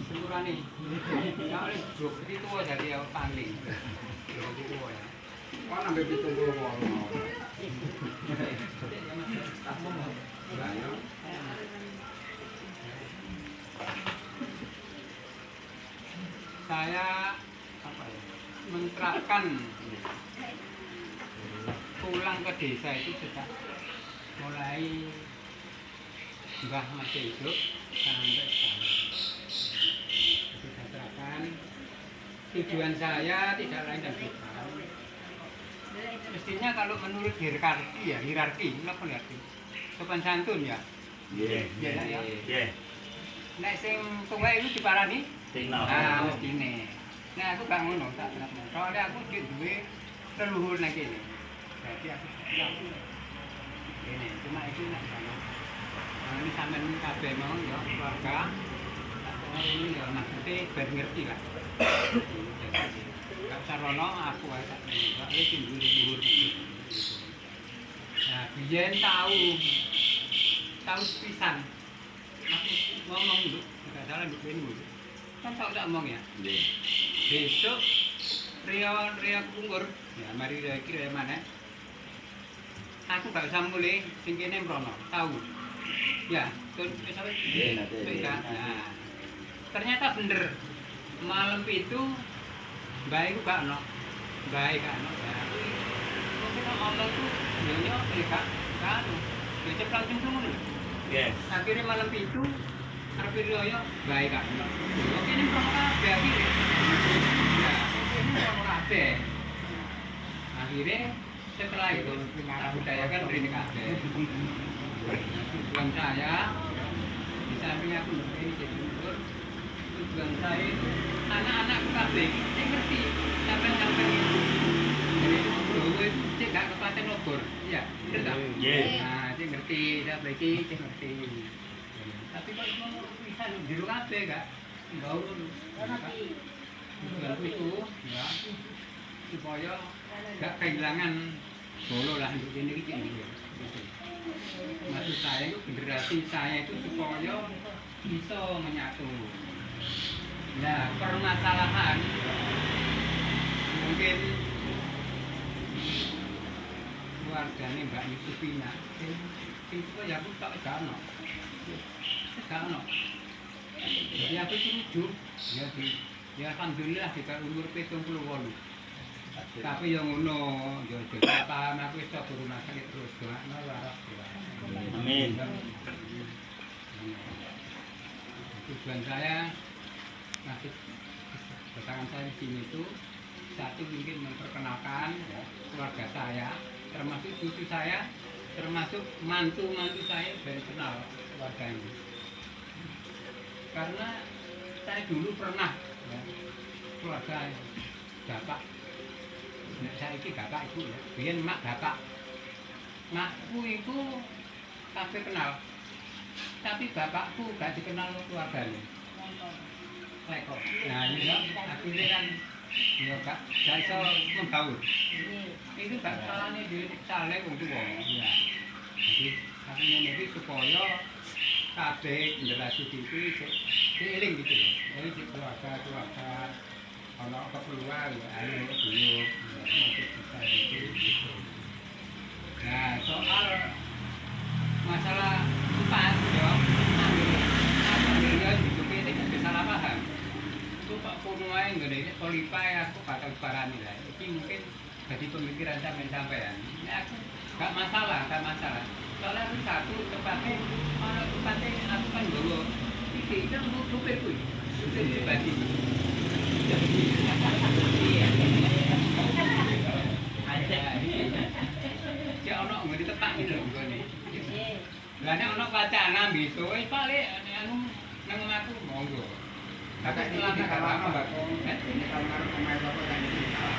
Sepurane. Nek blok itu jadi pangling. Blok itu ya. Kok nambah 78 mau. Saya apa ya? Menerapkan pulang ke desa itu sejak mulai Mbah masih hidup sampai sekarang. Jadi saya terapkan tujuan saya tidak lain dan bukan. Mestinya kalau menurut hierarki, apa ngerti? Sopan santun ya. Nggih. Nek sing tuwek itu diparani Sing mestine. Nah aku gak ngono, tak terapkan. Soalnya aku duwe leluhur nang kene. Jadi aku ini cuma itu nak sana. Ini sampean kabeh mau ya keluarga. Ini ya maksudnya ben ngerti lah. Gak sarono aku ae tak ngerti. Iki dhuwur-dhuwur. Nah, biyen tahu pisan. Aku ngomong dulu, enggak salah nduk dulu. Kan tak ngomong ya. Nggih. Besok Ria Kunggur, ya mari Ria iki mana? Aku gak usah mulai sing kene mrono, tahu. Ya, terus sampai nah. Ternyata bener. Malam itu bae ku gak ono. Bae gak ono. Ya, mungkin ono tuh nyonya gak ono. Ya ceplang cungcung ngono. Nggih. Akhirnya malam itu arep riyo bae gak ono. Kok kene mrono kabeh akhirnya. Ya, kene mrono kabeh. Akhirnya setelah itu kita budayakan ini kabeh. Tujuan saya di samping aku ini jadi gubernur, tujuan saya itu anak-anakku kabeh yang ngerti sampai itu. Jadi dulu itu cek gak kepaten obor, iya, bener tak? Nah, cek ngerti, sampai iki cek ngerti. Tapi kok mau bisa jero kabeh gak? Gaul. Tujuan itu ya supaya gak kehilangan bolo lah untuk ini gitu. Maksud saya itu generasi saya itu supaya bisa menyatu. Nah, permasalahan mungkin keluarganya Mbak Yusufina itu ya aku tak gano. Jadi aku setuju ya alhamdulillah kita umur 78. Tapi yang ngono, yo paham aku iso rumah sakit terus doakno waras. Amin. Tujuan saya masih pasangan saya di sini itu satu mungkin memperkenalkan ya, keluarga saya, termasuk cucu saya, termasuk mantu-mantu saya dari kenal keluarga ini. Karena saya dulu pernah ya, keluarga bapak. Saya ini bapak ibu ya, biyen mak bapak. Makku itu kabeh kenal. Tapi bapakku gak dikenal keluarganya. Lekok. Nah, ini ya, akhirnya kan ya gak iso membaur. Itu gak salahnya di saleh wong tuwa. Ya. Jadi kami ini supaya kabeh generasi iki dieling gitu loh. Jadi keluarga ana keperluan ayo dulu kita itu. Nah, soal masalah empat ya, alhamdulillah hidup ini tidak salah paham. Itu Pak Kuno ae ngene polipai aku bakal parani lah. Iki mungkin jadi pemikiran sampean. Ini aku gak masalah. Soalnya aku satu tempatnya aku kan dulu iki itu supir kuwi. Supir pribadi. Cek ono ngene tepak gitu nggone. Lah nek ono wacana besok wis balik anu nang omahku monggo. Tapi setelah gak lama Mbak kok ini kalau karo pemain bapak kan iki salah.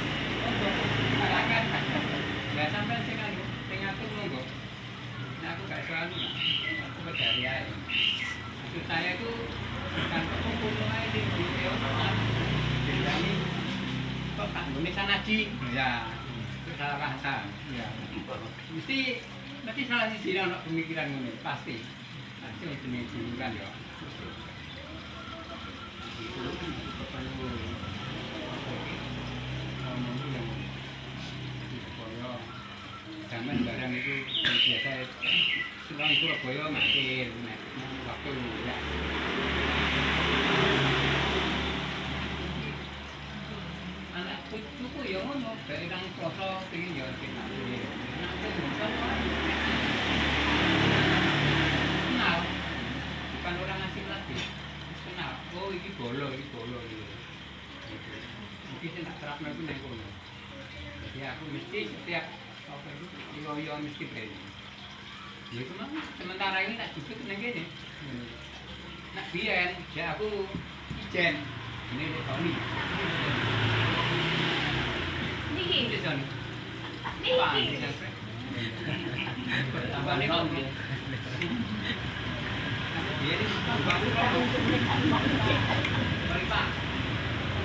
Lah sampean sing anu sing atur monggo. Nah aku gak iso anu. Aku bercari ae. Maksud saya itu bukan kumpul ae di video ini kok tak ngene sanaji ya itu salah bahasa ya mesti salah siji ana pemikiran ngene pasti wis jenenge kan ya biasa selang Surabaya makin waktu ya. Anak cucuku ya ngono, dari nang Ploso pengen ya kita. Anakku bukan kenal, bukan orang asing lagi. Kenal, oh ini bolo gitu. Mungkin saya nak terapkan itu nih kono. Jadi aku mesti setiap apa itu yo mesti beli. Ya cuma sementara ini tak duduk nang kene. Nak biyen ya aku ijen. Ini Tony. Niki. Ini Tony. Wah, ini sampai. Tambahane kok. Dia ini baru Pak.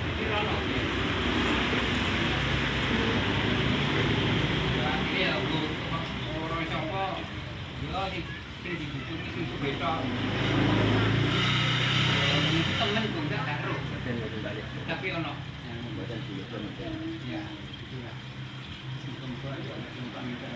Ini rono. Ya, aku orang Jawa. Ya, di buku itu beda. Temen gue enggak karo. Tapi ono. Ya, itulah. Muka-muka aja numpang itu.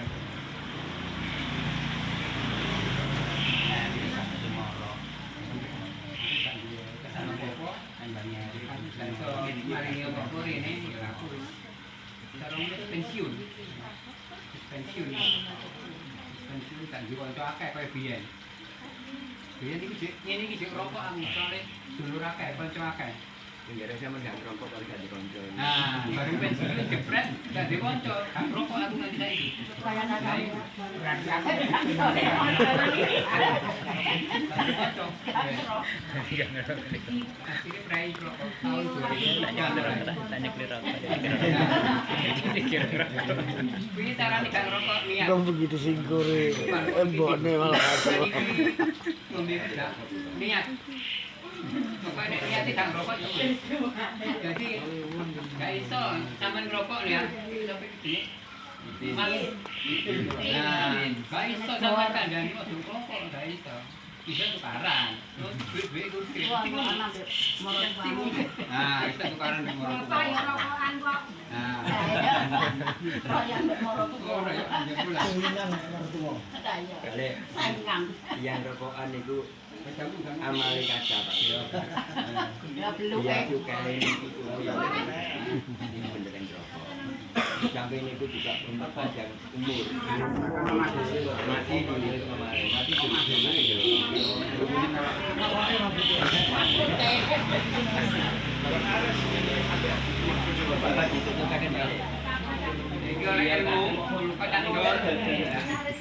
Pensiun kan juga untuk akeh kaya biyen. Biyen iki jek rokokan misale dulur akeh, kanca akeh. Penjara saya menggak rokok kalau gak dikonco. Nah, baru pensiun jepret gak dikonco, gak rokok aku nanti saiki. Supaya gak tahu. Berarti aku akhirnya prai rokok tahun 2000. Tanya clear out. Kuwi carane gak ngerokok niat. Kok begitu singkure, embone malah aku. Ngombe gak niat. Pokoknya niat gak ngerokok ya. Jadi gak iso sampean ngerokok ya. Sampai gede. Mati. Nah, gak iso sampean kandhani ojo ngerokok, gak iso. Bisa tukaran. Terus duit-duit iku nah, bisa tukaran di Moroko. Saya rokokan kok. Nah, Saya mbek Moroko. ora ya anjir pula. Saya. Kali Sayang. yang rokokan itu amale kaca Pak. Ya belum Dia suka ini beneran rokok. Sampai ini juga untuk panjang umur. Mati di kemarin, mati di Bapak ditentukan balik. Iki ora ilmu, kocak ndor.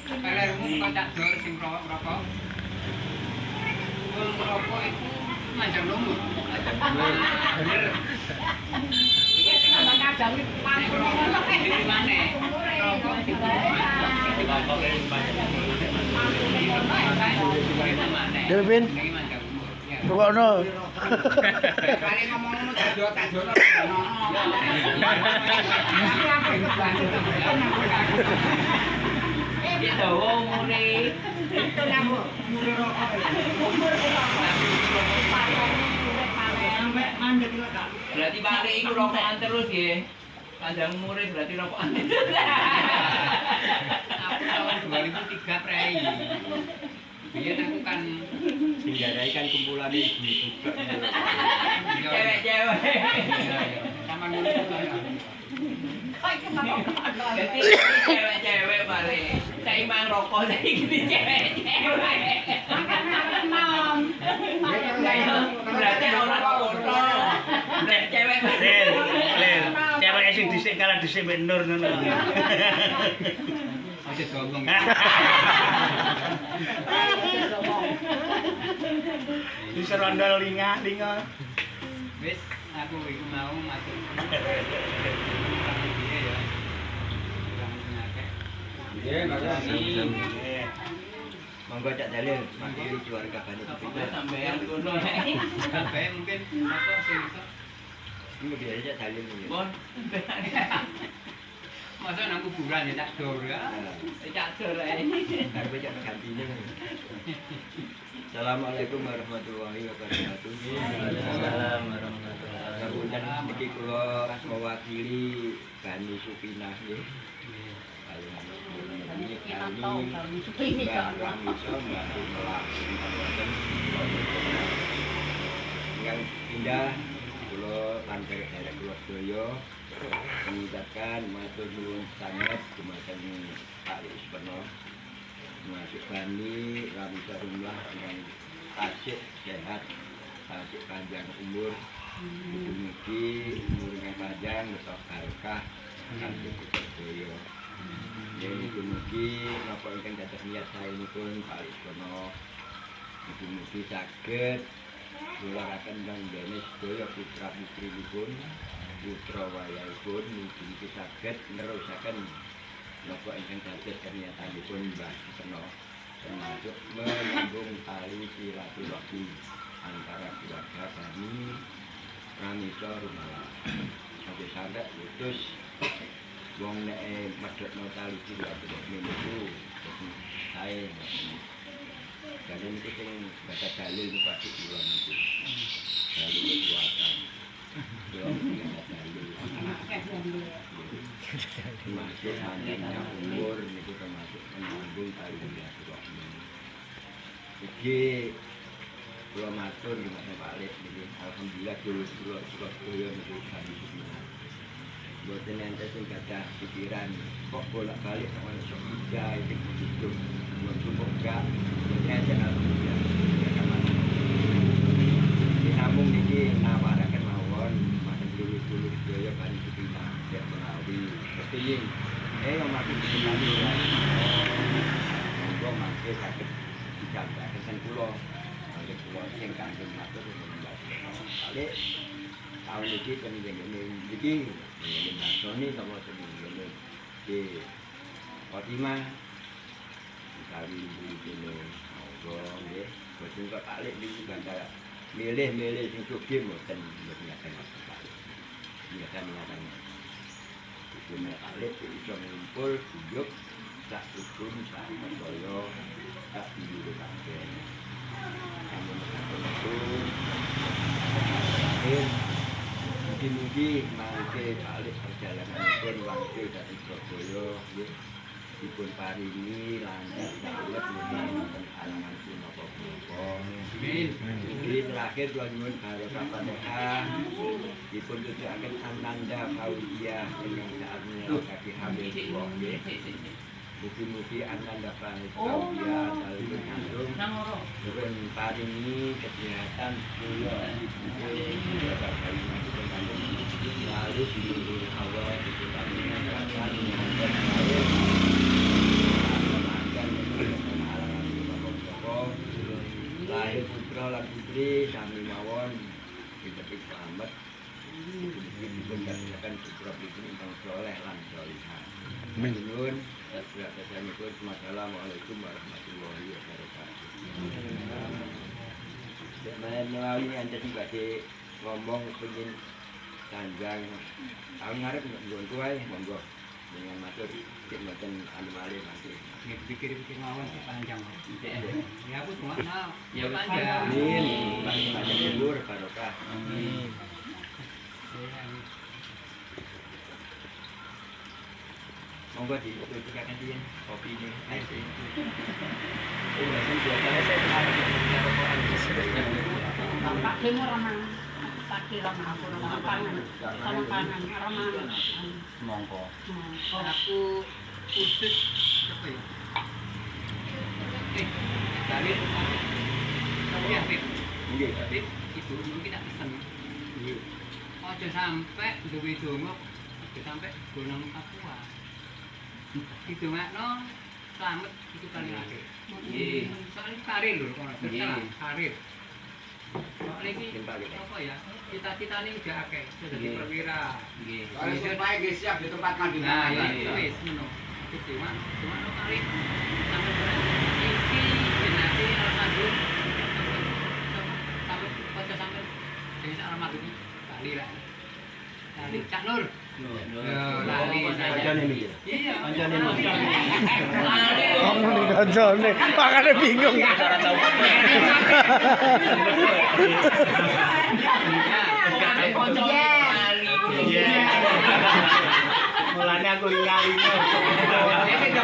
Kalau ilmu kocak ndor sing rokok. Wong rokok itu manjang lumut. Bener. sama kadang panen Di mana? Rokok di mana? Devin, rokokno. Kali ngomong ngono tak jono. Dia dawa umure. itu nang umur rokok. Umur sampai mandek lho Kak. Berarti Pak Rik iku rokokan terus nggih. Panjang umure berarti rokokan. Aku tahun 2003 prei. Biyen aku kan Penjara kan kumpulan ibu juga. Cewek-cewek. sama dulu kan. Jadi cewek-cewek Pak Rik. Saya mang rokok saiki cewek-cewek. Berarti orang foto. Berarti cewek Clear. Cewek sing dhisik kalah dhisik mbek Nur ngono. Aja ngomong. Bisa rondol linga. Wis aku iku mau masuk. Iya, Mas. Iya. Monggo cak dalil, mandiri juara kabane. sampean ngono. Sampai mungkin apa sih iso. Ini biasa cak dalil ini. Bon. Masa nang kuburan ya tak dor ya. Cak dor ae. Harus cak ganti ini. Assalamualaikum warahmatullahi wabarakatuh. Waalaikumsalam warahmatullahi Ngapunten niki kula mewakili Bani Supinah nggih. ini Kita tahu kalau ini kan. barang bisa membantu melakukan yang indah kalau lantai daerah keluar Joyo mengucapkan matur nuwun sangat dumateng Pak Isperno masuk Bani kami sarumlah dengan tasik sehat tasik panjang umur mugi umur yang panjang besok barokah kanthi Joyo jadi mugi napa ingkang dados niat saenipun Pak Isperno mugi saged nularaken dene sedaya putra putrinipun putra wayahipun mugi saged nerusaken napa ingkang dados niatanipun Mbah Isperno termasuk menyambung tali silaturahmi antara keluarga kami pramila rumalah sampai putus wong nek medhotno tali silaturahmi niku sae dan ini sing baca dalil itu pasti bulan itu dalil kekuatan bulan dalil termasuk panjangnya umur itu termasuk menyambung tali silaturahmi iki kula matur dengan Pak Lek niki alhamdulillah kula Surabaya niku kami boten enten sing gadah pikiran kok bolak-balik sama sok ija iki hidup cukup enggak enten alhamdulillah namun niki nawaraken mawon maten dulu sedaya bali dipina ya menawi kepengin yang makin dipinani monggo mangke saged dicampuraken kula mangke kula sing kangge matur Balik tahun ini kan ini nasoni sama ini di Fatimah kali ini ngobrol ya betul kok balik di bandara milih sing sugih mboten nyata balik nyata itu balik iso ngumpul hidup tak hukum sak kaya tak dilu kabeh kami mugi-mugi mangke balik perjalanan pun wangke dari Surabaya dipun paringi lancar dawet mugi halangan punapa-punapa. Amin. Terakhir kula nyuwun barokah Fatihah dipun tujuaken ananda fauziyah ingkang saatnya kaki hamil kula nggih. Mugi-mugi ananda fauziyah dalem kandung dipun paringi kesehatan kula lalu di awal diputaringan rakan lahir putra lan putri sami mawon dipethik selamat dipun katakan putra putri ingkang saleh lan salihah. Nuwun satriyatsanipun Assalamualaikum warahmatullahi wabarakatuh. Melalui anda sebagai ngomong pengin sanjang tahun ngarep nggon kuwi monggo dengan matur cek mboten anu malih nanti pikir-pikir mawon panjang ya aku cuma mau ya panjang amin panjang umur barokah amin monggo ditutupaken piye kopi ini air ini Pak Demo ramah Pagi ramah aku ramah sama kanan ramah monggo aku khusus apa ya dari tapi Afif nggih Afif itu mungkin tak pesen aja sampai duwe dongo aja sampai gunung Papua itu makno selamat itu paling akhir nggih soalnya karir lho kalau karir kok iki apa ya cita-citane udah akeh dadi perwira nggih wis bae nggih siap ditempatkan di nah ya wis ngono cuma kali sampai iki jenenge alhamdulillah sampai kota sampai desa alamat iki kali lah kali Cak Nur lali kancane iki iya kancane Ngomong di kancane, makanya bingung. Mulanya aku ingali.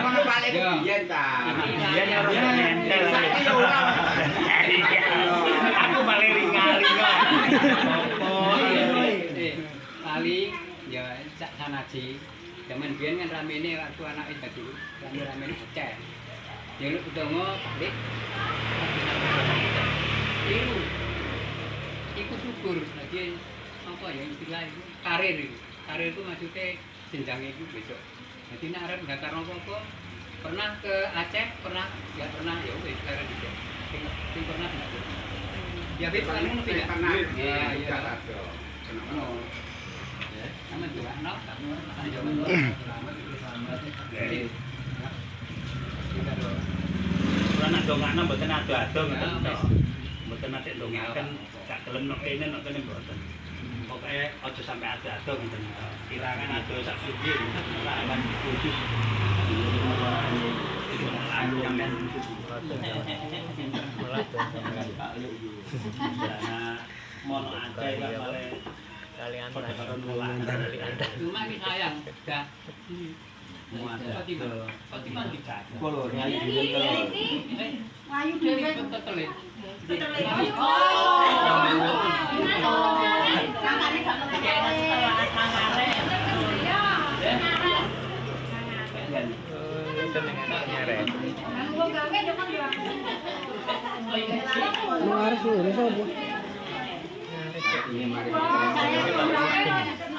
mana balik Ya. biyen ta. Dia nyorong mental. Aku paling ringan-ringan. Lali ya sak sanaji. Zaman biyen kan ramene waktu anak itu dulu. Ramene pecah. Ya lu utongo balik. Iku syukur lagi apa ya istilah itu karir itu. Karir itu maksudnya jenjang itu besok. Jadi nek arep daftar apa-apa pernah ke Aceh, pernah enggak pernah ya wis karir itu. Sing pernah enggak. Ya wis kan ngono tidak pernah. Ya ya. Kenapa? Ya, sama juga anak kamu aja Jadi Ora nak dongakno mboten ado-ado ngoten to. Mboten nate dongaken gak kelem nek kene nek kene mboten. Pokoke aja sampe ado-ado ngoten. Kirangan ado sak pundi ora aman wujud. Mono aja gak male kalian cuma ini sayang dah Fatimah dicaca. Kalau nyali dulu kalau Ayu Jadi dhewe. tetelit. Mengaris ini sobo.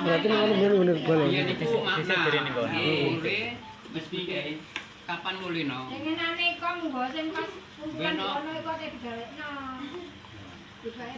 Berarti bener-bener boleh. Iya di kusuk makna. Mulai mesti kayak kapan mulai no? Jenengane kok nggo sing pas kumpulan kono iku digalekno. Digawe